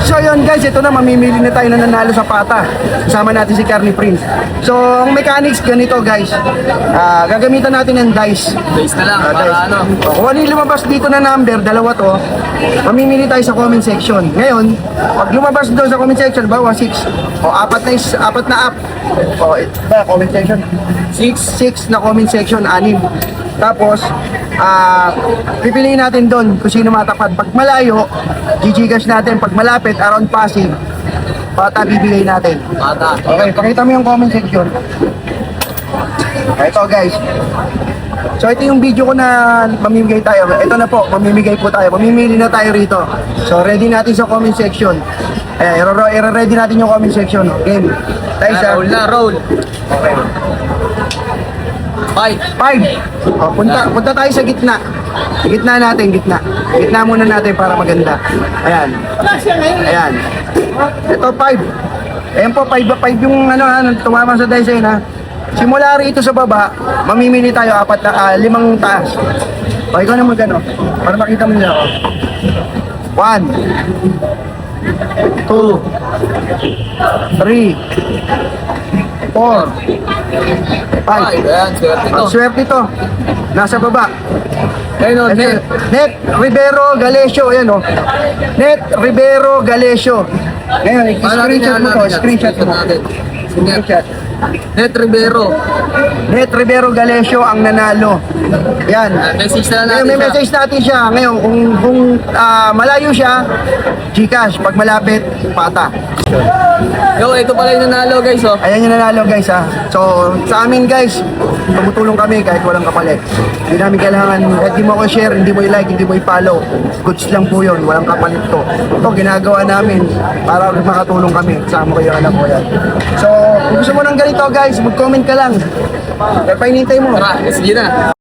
So yun guys, ito na, mamimili na tayo na nanalo sa pata. Kasama natin si Carney Prince. So ang mechanics ganito guys, gagamitan natin ng dice. Base na lang, para Dice. ano. Kung ano yung lumabas dito na number, dalawa to, mamimili tayo sa comment section. Ngayon, pag lumabas doon sa comment section, bawa 6, o apat na up. O, comment section. 6 na comment section, 6. Tapos, pipiliin natin doon kung sino matapat. Pag malayo, gigigas natin. Pag malapit, around Pasig, pata bibigay natin. Bata. Okay, pakita mo yung comment section. Ito guys. So ito yung video ko na mamimigay tayo. Ito na po, mamimigay po tayo. Mamimili na tayo rito. So ready natin sa comment section. Ayan, i-ready natin yung comment section. Game. Tayo sa Roll na, roll. Okay. 5. 5. Punta tayo sa gitna. Sa gitna natin, gitna. Gitna muna natin para maganda. Ayan. Ayan. Ito 5. Ayan po, 5 yung tumama sa dice ayun ha. Simula rito sa baba, mamimili tayo 5 taas. O, ikaw na magano para makita mo nila ako. 1 2 3 4 5. Ayan, swerte to. Ang swerte ito. Nasa baba. Ayun o, net. Net Rivero Galesio. Ayan o. Net Rivero Galesio. Ngayon, screenshot mo to. Screenshot mo. Screenshot. Net Rivero. Net Rivero Galesio ang nanalo. Yan. Message na Ngayon, lang natin may siya. message natin siya. Ngayon, kung malayo siya, Gcash. Pag malapit, pata. Yo, ito pala yung nanalo guys oh. Ayan yung nanalo guys ha. So sa amin guys, tumutulong kami kahit walang kapalit. Hindi namin kailangan, kahit di mo ako share, hindi mo i-like, hindi mo i-follow. Goods lang po yun, walang kapalit to. Ito ginagawa namin para makatulong kami. Kasama ko yung anak ko yan. So kung gusto mo ng ganito guys, mag-comment ka lang. Pero painintay mo. Tara, sige na.